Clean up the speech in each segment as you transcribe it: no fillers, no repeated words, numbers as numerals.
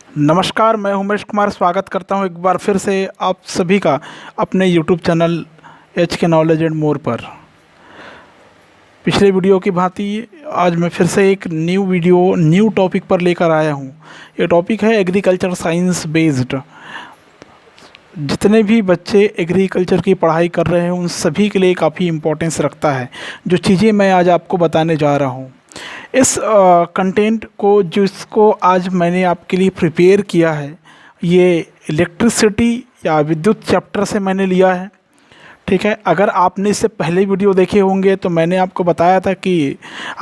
नमस्कार, मैं उमेश कुमार स्वागत करता हूं एक बार फिर से आप सभी का अपने यूट्यूब चैनल एच के नॉलेज एंड मोर पर। पिछले वीडियो की भांति आज मैं फिर से एक न्यू टॉपिक पर लेकर आया हूं। ये टॉपिक है एग्रीकल्चर साइंस बेस्ड। जितने भी बच्चे एग्रीकल्चर की पढ़ाई कर रहे हैं उन सभी के लिए काफ़ी इम्पोर्टेंस रखता है जो चीज़ें मैं आज आपको बताने जा रहा हूँ। इस कंटेंट को जिसको आज मैंने आपके लिए प्रिपेयर किया है, ये इलेक्ट्रिसिटी या विद्युत चैप्टर से मैंने लिया है। ठीक है, अगर आपने इससे पहले वीडियो देखे होंगे तो मैंने आपको बताया था कि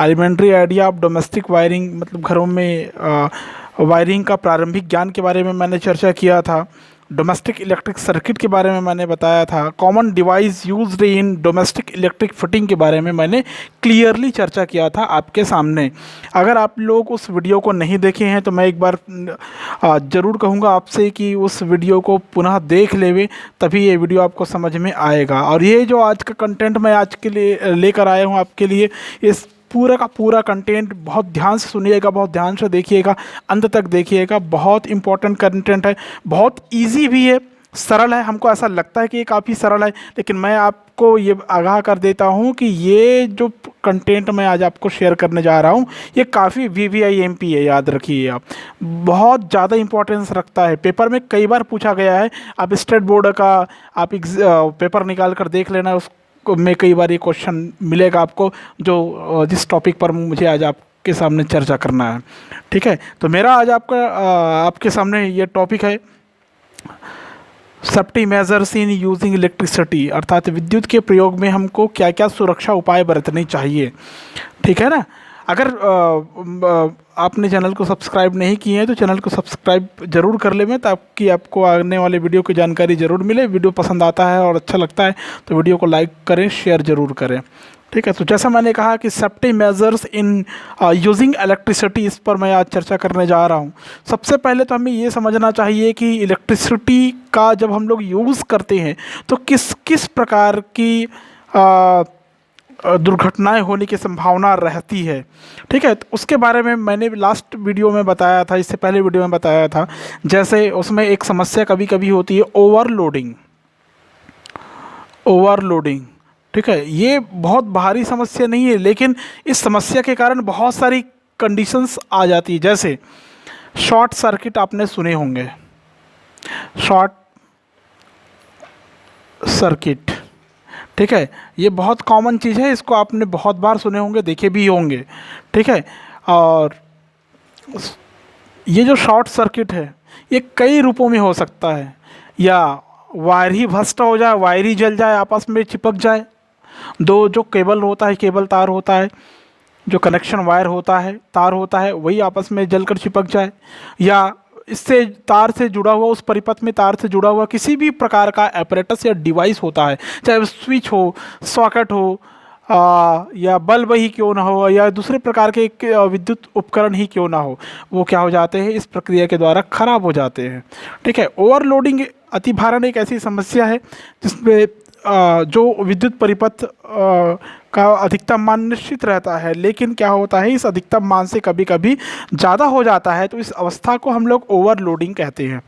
elementary idea of domestic wiring, मतलब घरों में वायरिंग का प्रारंभिक ज्ञान के बारे में मैंने चर्चा किया था। डोमेस्टिक इलेक्ट्रिक सर्किट के बारे में मैंने बताया था। Common device used in domestic electric fitting के बारे में मैंने क्लियरली चर्चा किया था आपके सामने। अगर आप लोग उस वीडियो को नहीं देखे हैं तो मैं एक बार ज़रूर कहूँगा आपसे कि उस वीडियो को पुनः देख लेवे, तभी ये वीडियो आपको समझ में आएगा। और ये जो आज का कंटेंट मैं आज के लिए लेकर आया हूँ आपके लिए, इस पूरा का पूरा कंटेंट बहुत ध्यान से सुनिएगा, बहुत ध्यान से देखिएगा, अंत तक देखिएगा। बहुत इंपॉर्टेंट कंटेंट है, बहुत इजी भी है, सरल है। हमको ऐसा लगता है कि ये काफ़ी सरल है, लेकिन मैं आपको ये आगाह कर देता हूँ कि ये जो कंटेंट मैं आज आपको शेयर करने जा रहा हूँ ये काफ़ी VVIMP है, याद रखिए आप। बहुत ज़्यादा इंपॉर्टेंस रखता है, पेपर में कई बार पूछा गया है। आप स्टेट बोर्ड का आप पेपर निकाल कर देख लेना, उस में कई बार ये क्वेश्चन मिलेगा आपको, जो जिस टॉपिक पर मुझे आज आपके सामने चर्चा करना है। ठीक है, तो मेरा आज आपके सामने ये टॉपिक है safety measures in using electricity, अर्थात विद्युत के प्रयोग में हमको क्या क्या सुरक्षा उपाय बरतने चाहिए। ठीक है ना। अगर आपने चैनल को सब्सक्राइब नहीं किए हैं तो चैनल को सब्सक्राइब जरूर कर लें, ताकि आपको आने वाले वीडियो की जानकारी ज़रूर मिले। वीडियो पसंद आता है और अच्छा लगता है तो वीडियो को लाइक करें, शेयर ज़रूर करें। ठीक है, तो जैसा मैंने कहा कि safety measures in using electricity, इस पर मैं आज चर्चा करने जा रहा हूँ। सबसे पहले तो हमें ये समझना चाहिए कि इलेक्ट्रिसिटी का जब हम लोग यूज़ करते हैं तो किस किस प्रकार की दुर्घटनाएं होने की संभावना रहती है। ठीक है, तो उसके बारे में मैंने लास्ट वीडियो में बताया था, इससे पहले वीडियो में बताया था। जैसे उसमें एक समस्या कभी कभी होती है ओवरलोडिंग। ठीक है, ये बहुत भारी समस्या नहीं है, लेकिन इस समस्या के कारण बहुत सारी कंडीशंस आ जाती है। जैसे शॉर्ट सर्किट, आपने सुने होंगे शॉर्ट सर्किट। ठीक है, ये बहुत कॉमन चीज़ है, इसको आपने बहुत बार सुने होंगे, देखे भी होंगे। ठीक है, और ये जो शॉर्ट सर्किट है ये कई रूपों में हो सकता है। या वायर ही भस्म हो जाए, वायर ही जल जाए, आपस में चिपक जाए। दो जो केबल होता है, केबल तार होता है, जो कनेक्शन वायर होता है, तार होता है, वही आपस में जलकर चिपक जाए। या इससे तार से जुड़ा हुआ, उस परिपथ में तार से जुड़ा हुआ किसी भी प्रकार का एपरेटस या डिवाइस होता है, चाहे वो स्विच हो, सॉकेट हो, या बल्ब ही क्यों ना हो, या दूसरे प्रकार के विद्युत उपकरण ही क्यों ना हो, वो क्या हो जाते हैं, इस प्रक्रिया के द्वारा खराब हो जाते हैं। ठीक है, ओवरलोडिंग, अतिभारण एक ऐसी समस्या है जिसमें जो विद्युत परिपथ का अधिकतम मान निश्चित रहता है, लेकिन क्या होता है, इस अधिकतम मान से कभी कभी ज़्यादा हो जाता है, तो इस अवस्था को हम लोग ओवरलोडिंग कहते हैं।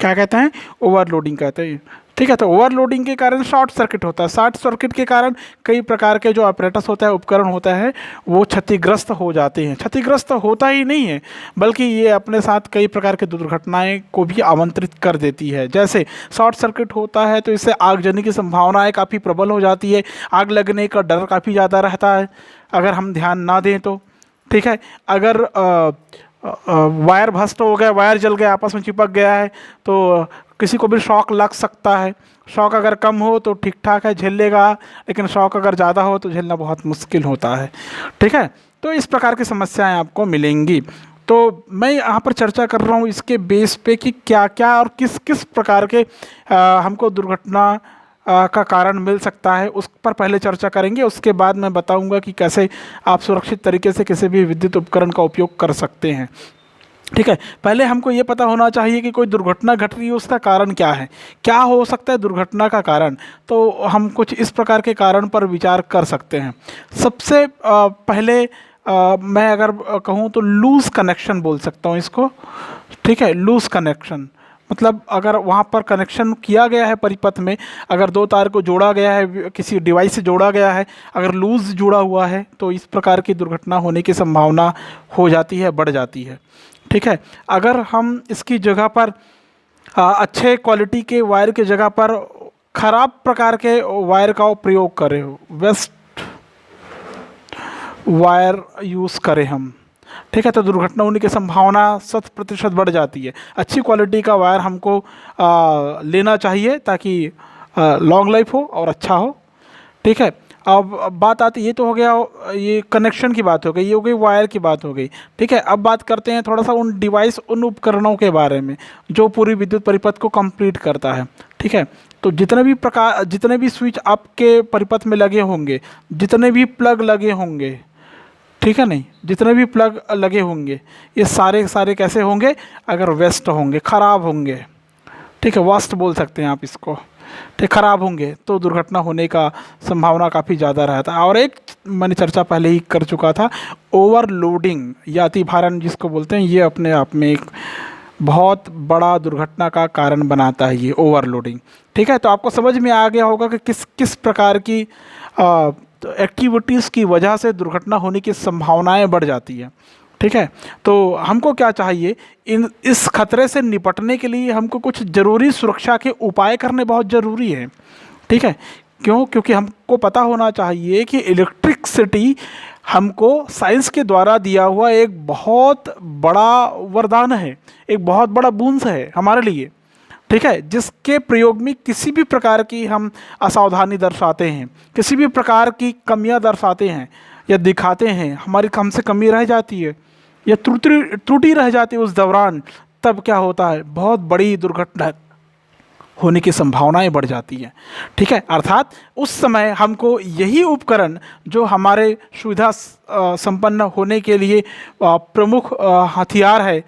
क्या कहते हैं? ओवरलोडिंग कहते हैं। ठीक है, तो ओवरलोडिंग के कारण शॉर्ट सर्किट होता है। शॉर्ट सर्किट के कारण कई प्रकार के जो अपरेटस होता है, उपकरण होता है, वो क्षतिग्रस्त हो जाते हैं। क्षतिग्रस्त होता ही नहीं है, बल्कि ये अपने साथ कई प्रकार की दुर्घटनाएं को भी आमंत्रित कर देती है। जैसे शॉर्ट सर्किट होता है तो इससे आगजनी की संभावनाएं काफ़ी प्रबल हो जाती है, आग लगने का डर काफ़ी ज़्यादा रहता है अगर हम ध्यान ना दें तो। ठीक है, अगर वायर भस्म हो गया, वायर जल गया, आपस में चिपक गया है, तो किसी को भी शॉक लग सकता है। शॉक अगर कम हो तो ठीक ठाक है, झेल लेगा, लेकिन शॉक अगर ज़्यादा हो तो झेलना बहुत मुश्किल होता है। ठीक है, तो इस प्रकार की समस्याएं आपको मिलेंगी। तो मैं यहाँ पर चर्चा कर रहा हूँ इसके बेस पे कि क्या क्या और किस किस प्रकार के हमको दुर्घटना का कारण मिल सकता है, उस पर पहले चर्चा करेंगे। उसके बाद मैं बताऊंगा कि कैसे आप सुरक्षित तरीके से किसी भी विद्युत उपकरण का उपयोग कर सकते हैं। ठीक है, पहले हमको ये पता होना चाहिए कि कोई दुर्घटना घट रही है, उसका कारण क्या है, क्या हो सकता है दुर्घटना का कारण। तो हम कुछ इस प्रकार के कारण पर विचार कर सकते हैं। सबसे पहले मैं अगर कहूँ तो लूज़ कनेक्शन बोल सकता हूँ इसको, ठीक है। लूज़ कनेक्शन मतलब अगर वहाँ पर कनेक्शन किया गया है परिपथ में, अगर दो तार को जोड़ा गया है, किसी डिवाइस से जोड़ा गया है, अगर लूज़ जुड़ा हुआ है तो इस प्रकार की दुर्घटना होने की संभावना हो जाती है, बढ़ जाती है, ठीक है। अगर हम इसकी जगह पर अच्छे क्वालिटी के वायर की जगह पर खराब प्रकार के वायर का प्रयोग करें, वेस्ट वायर यूज़ करें हम, ठीक है, तो दुर्घटना होने की संभावना 100% बढ़ जाती है। अच्छी क्वालिटी का वायर हमको लेना चाहिए ताकि लॉन्ग लाइफ हो और अच्छा हो, ठीक है। अब बात आती, ये तो हो गया, ये कनेक्शन की बात हो गई, ये हो गई वायर की बात हो गई, ठीक है। अब बात करते हैं थोड़ा सा उन डिवाइस, उन उपकरणों के बारे में जो पूरी विद्युत परिपथ को कंप्लीट करता है, ठीक है। तो जितने भी स्विच आपके परिपथ में लगे होंगे, जितने भी प्लग लगे होंगे, ठीक है, नहीं, जितने भी प्लग लगे होंगे ये सारे सारे कैसे होंगे, अगर वेस्ट होंगे, खराब होंगे, ठीक है, वास्ट बोल सकते हैं आप इसको, ठीक, खराब होंगे तो दुर्घटना होने का संभावना काफ़ी ज़्यादा रहता है। और एक मैंने चर्चा पहले ही कर चुका था, ओवरलोडिंग या अतिभारण जिसको बोलते हैं, ये अपने आप में एक बहुत बड़ा दुर्घटना का कारण बनाता है, ये ओवरलोडिंग, ठीक है। तो आपको समझ में आ गया होगा कि किस किस प्रकार की एक्टिविटीज़ की वजह से दुर्घटना होने की संभावनाएं बढ़ जाती है, ठीक है। तो हमको क्या चाहिए, इस खतरे से निपटने के लिए हमको कुछ ज़रूरी सुरक्षा के उपाय करने बहुत ज़रूरी है, ठीक है। क्यों? क्योंकि हमको पता होना चाहिए कि इलेक्ट्रिसिटी हमको साइंस के द्वारा दिया हुआ एक बहुत बड़ा वरदान है, एक बहुत बड़ा बूंस है हमारे लिए, ठीक है, जिसके प्रयोग में किसी भी प्रकार की हम असावधानी दर्शाते हैं, किसी भी प्रकार की कमियां दर्शाते हैं या दिखाते हैं, हमारी हमसे कमी रह जाती है या त्रुटि रह जाती है उस दौरान, तब क्या होता है, बहुत बड़ी दुर्घटना होने की संभावनाएं बढ़ जाती हैं, ठीक है। अर्थात उस समय हमको यही उपकरण जो हमारे सुविधा संपन्न होने के लिए प्रमुख हथियार है,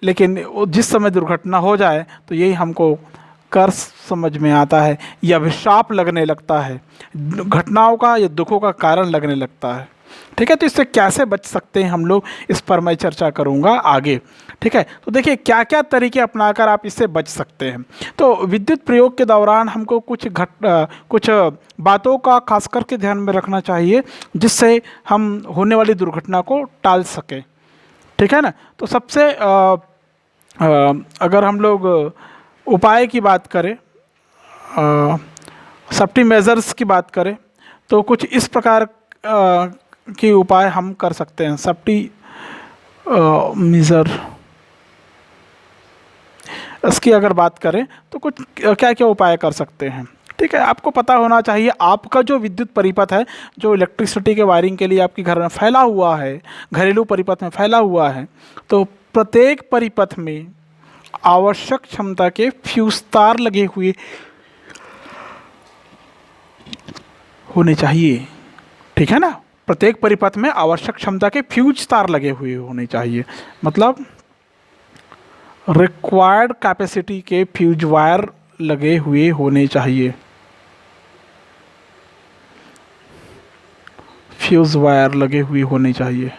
लेकिन जिस समय दुर्घटना हो जाए तो यही हमको कर समझ में आता है या अभिशाप लगने लगता है, घटनाओं का या दुखों का कारण लगने लगता है, ठीक है। तो इससे कैसे बच सकते हैं हम लोग, इस पर मैं चर्चा करूंगा आगे, ठीक है। तो देखिए क्या क्या तरीके अपनाकर आप इससे बच सकते हैं। तो विद्युत प्रयोग के दौरान हमको कुछ बातों का खास करके ध्यान में रखना चाहिए जिससे हम होने वाली दुर्घटना को टाल सकें, ठीक है ना। तो सबसे अगर हम लोग उपाय की बात करें, सेफ्टी मेजर्स की बात करें, तो कुछ इस प्रकार के उपाय हम कर सकते हैं। सेफ्टी मेजर इसकी अगर बात करें तो कुछ क्या क्या उपाय कर सकते हैं, ठीक है। आपको पता होना चाहिए आपका जो विद्युत परिपथ है, जो इलेक्ट्रिसिटी के वायरिंग के लिए आपके घर में फैला हुआ है, घरेलू परिपथ में फैला हुआ है, तो प्रत्येक परिपथ में आवश्यक क्षमता के फ्यूज तार लगे हुए होने चाहिए, ठीक है ना। प्रत्येक परिपथ में आवश्यक क्षमता के फ्यूज तार लगे हुए होने चाहिए, मतलब रिक्वायर्ड कैपेसिटी के फ्यूज वायर लगे हुए होने चाहिए, फ्यूज वायर लगे हुए होने चाहिए,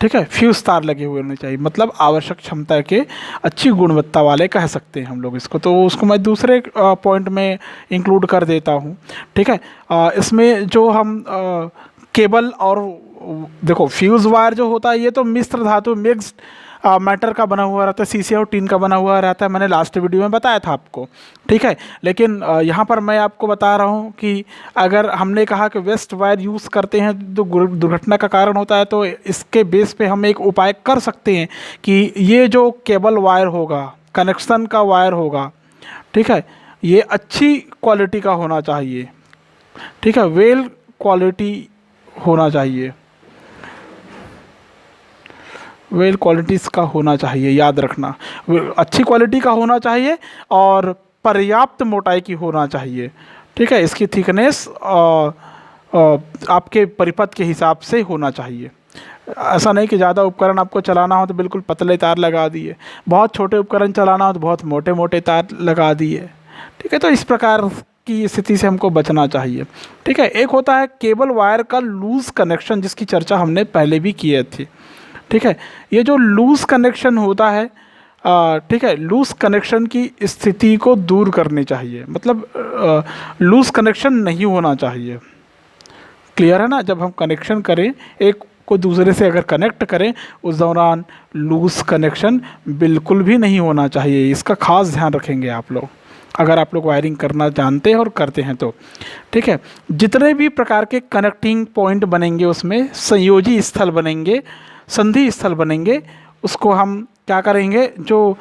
ठीक है, फ्यूज तार लगे हुए होने चाहिए, मतलब आवश्यक क्षमता के अच्छी गुणवत्ता वाले कह सकते हैं हम लोग इसको। तो उसको मैं दूसरे पॉइंट में इंक्लूड कर देता हूँ, ठीक है। इसमें जो हम केबल और देखो फ्यूज वायर जो होता है ये तो मिश्र धातु मिक्स्ड मैटर का बना हुआ रहता है, सीसे और टीन का बना हुआ रहता है, मैंने लास्ट वीडियो में बताया था आपको, ठीक है। लेकिन यहाँ पर मैं आपको बता रहा हूँ कि अगर हमने कहा कि वेस्ट वायर यूज़ करते हैं तो दुर्घटना का कारण होता है, तो इसके बेस पे हम एक उपाय कर सकते हैं कि ये जो केबल वायर होगा, कनेक्शन का वायर होगा, ठीक है, ये अच्छी क्वालिटी का होना चाहिए, ठीक है, वेल क्वालिटी होना चाहिए, वेल क्वालिटीज़ का होना चाहिए, याद रखना, अच्छी क्वालिटी का होना चाहिए और पर्याप्त मोटाई की होना चाहिए, ठीक है। इसकी थिकनेस आपके परिपथ के हिसाब से होना चाहिए। ऐसा नहीं कि ज़्यादा उपकरण आपको चलाना हो तो बिल्कुल पतले तार लगा दिए, बहुत छोटे उपकरण चलाना हो तो बहुत मोटे मोटे तार लगा दिए, ठीक है। तो इस प्रकार की स्थिति से हमको बचना चाहिए। ठीक है, एक होता है केबल वायर का लूज कनेक्शन, जिसकी चर्चा हमने पहले भी की थी। ठीक है, ये जो लूज कनेक्शन होता है, ठीक है, लूज कनेक्शन की स्थिति को दूर करनी चाहिए, मतलब लूज कनेक्शन नहीं होना चाहिए। क्लियर है ना? जब हम कनेक्शन करें, एक को दूसरे से अगर कनेक्ट करें, उस दौरान लूज कनेक्शन बिल्कुल भी नहीं होना चाहिए। इसका खास ध्यान रखेंगे आप लोग, अगर आप लोग वायरिंग करना जानते हैं और करते हैं तो। ठीक है, जितने भी प्रकार के कनेक्टिंग पॉइंट बनेंगे, उसमें संयोजी स्थल बनेंगे, संधि स्थल बनेंगे, उसको हम क्या करेंगे, जो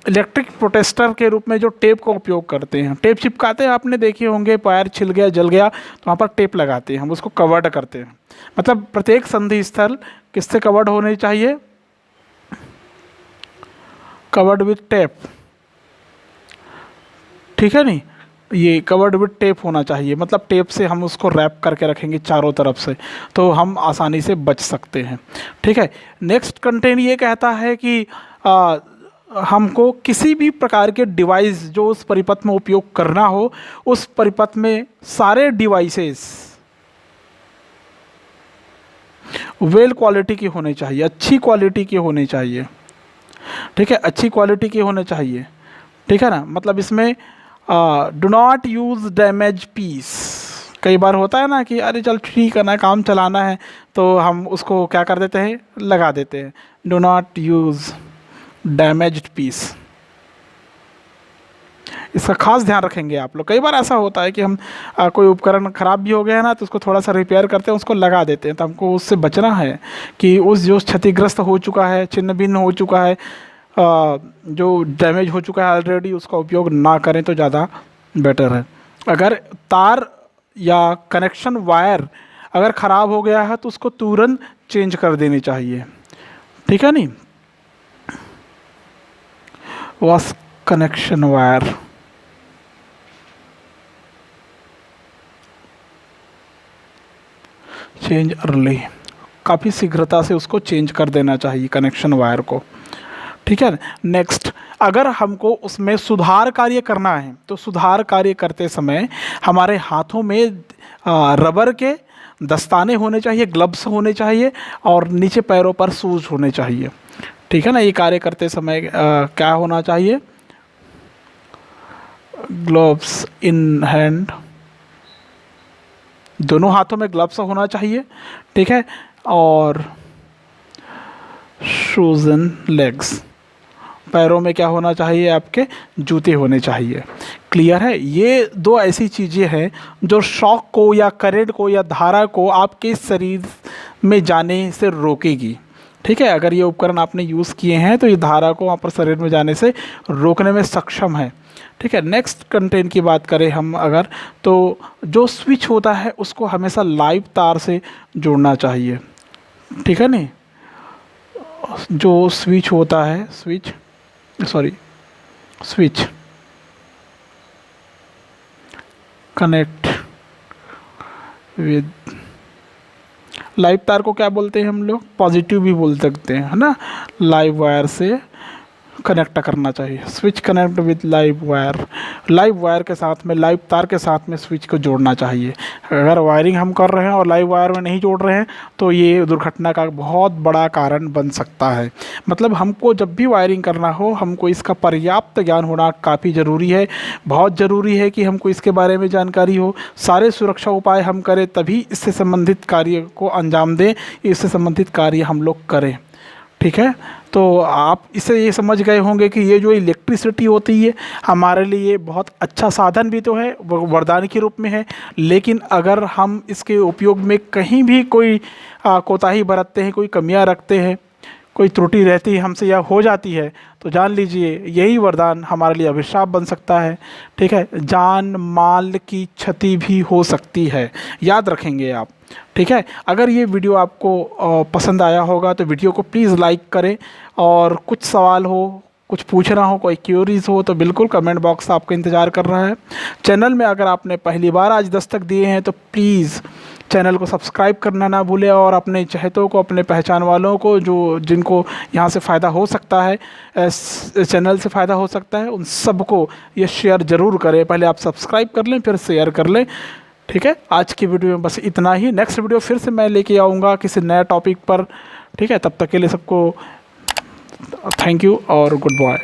इलेक्ट्रिक प्रोटेक्टर के रूप में जो टेप का उपयोग करते हैं, टेप चिपकाते हैं, आपने देखे होंगे, वायर छिल गया, जल गया, तो वहाँ पर टेप लगाते हैं, हम उसको कवर्ड करते हैं। मतलब प्रत्येक संधि स्थल किससे कवर्ड होने चाहिए? Covered with tape. ठीक है नहीं, ये कवर्ड विथ टेप होना चाहिए, मतलब टेप से हम उसको रैप करके रखेंगे चारों तरफ से, तो हम आसानी से बच सकते हैं। ठीक है, नेक्स्ट कंटेंट ये कहता है कि हमको किसी भी प्रकार के डिवाइस जो उस परिपथ में उपयोग करना हो, उस परिपथ में सारे डिवाइसेस वेल क्वालिटी की होने चाहिए, अच्छी क्वालिटी के होने चाहिए। ठीक है, अच्छी क्वालिटी के होने चाहिए। ठीक है ना, मतलब इसमें do not use damage piece. कई बार होता है ना कि अरे चल ठीक है ना, काम चलाना है, तो हम उसको क्या कर देते हैं, लगा देते हैं। Do not use damaged piece, इसका खास ध्यान रखेंगे आप लोग। कई बार ऐसा होता है कि हम कोई उपकरण ख़राब भी हो गया है ना, तो उसको थोड़ा सा रिपेयर करते हैं, उसको लगा देते हैं, तो हमको उससे बचना है कि उस जो क्षतिग्रस्त हो चुका है, छिन्न भिन्न हो चुका है, जो डैमेज हो चुका है ऑलरेडी, उसका उपयोग ना करें तो ज़्यादा बेटर है। अगर तार या कनेक्शन वायर अगर ख़राब हो गया है, तो उसको तुरंत चेंज कर देनी चाहिए। ठीक है नहीं, wash connection wire, change early, काफ़ी शीघ्रता से उसको चेंज कर देना चाहिए कनेक्शन वायर को। ठीक है, नेक्स्ट, अगर हमको उसमें सुधार कार्य करना है, तो सुधार कार्य करते समय हमारे हाथों में रबर के दस्ताने होने चाहिए, ग्लव्स होने चाहिए, और नीचे पैरों पर शूज होने चाहिए। ठीक है ना, ये कार्य करते समय क्या होना चाहिए, ग्लव्स इन हैंड, दोनों हाथों में ग्लव्स होना चाहिए। ठीक है, और शूज इन लेग्स, पैरों में क्या होना चाहिए, आपके जूते होने चाहिए। क्लियर है? ये दो ऐसी चीज़ें हैं जो शॉक को या करंट को या धारा को आपके शरीर में जाने से रोकेगी। ठीक है, अगर ये उपकरण आपने यूज़ किए हैं तो ये धारा को वहाँ पर शरीर में जाने से रोकने में सक्षम है। ठीक है, नेक्स्ट कंटेंट की बात करें हम अगर, तो जो स्विच होता है उसको हमेशा लाइव तार से जोड़ना चाहिए। ठीक है नहीं, जो स्विच होता है, स्विच कनेक्ट विद लाइव तार को क्या बोलते हैं हम लोग, पॉजिटिव भी बोल सकते हैं, है ना। लाइव वायर से कनेक्ट करना चाहिए, switch connect with live wire के साथ में, लाइव तार के साथ में स्विच को जोड़ना चाहिए। अगर वायरिंग हम कर रहे हैं और लाइव वायर में नहीं जोड़ रहे हैं, तो ये दुर्घटना का बहुत बड़ा कारण बन सकता है। मतलब हमको जब भी वायरिंग करना हो, हमको इसका पर्याप्त ज्ञान होना काफ़ी ज़रूरी है। बहुत ज़रूरी है कि हमको इसके बारे में जानकारी हो, सारे सुरक्षा उपाय हम करें, तभी इससे संबंधित कार्य को अंजाम दें, इससे संबंधित कार्य हम लोग करें। ठीक है, तो आप इससे ये समझ गए होंगे कि ये जो इलेक्ट्रिसिटी होती है हमारे लिए बहुत अच्छा साधन भी तो है, वरदान के रूप में है, लेकिन अगर हम इसके उपयोग में कहीं भी कोई कोताही बरतते हैं, कोई कमियां रखते हैं, कोई त्रुटि रहती है हमसे या हो जाती है, तो जान लीजिए यही वरदान हमारे लिए अभिशाप बन सकता है। ठीक है, जान माल की क्षति भी हो सकती है, याद रखेंगे आप। ठीक है, अगर ये वीडियो आपको पसंद आया होगा तो वीडियो को प्लीज़ लाइक करें, और कुछ सवाल हो, कुछ पूछना हो, कोई क्यूरीज हो, तो बिल्कुल कमेंट बॉक्स आपका इंतज़ार कर रहा है। चैनल में अगर आपने पहली बार आज दस्तक दिए हैं तो प्लीज़ चैनल को सब्सक्राइब करना ना भूलें और अपने चहेतों को, अपने पहचान वालों को, जो जिनको यहाँ से फ़ायदा हो सकता है, चैनल से फ़ायदा हो सकता है, उन सबको ये शेयर ज़रूर करें। पहले आप सब्सक्राइब कर लें, फिर शेयर कर लें। ठीक है, आज की वीडियो में बस इतना ही। नेक्स्ट वीडियो फिर से मैं लेके आऊँगा किसी नए टॉपिक पर। ठीक है, तब तक के लिए सबको थैंक यू और गुड बाय।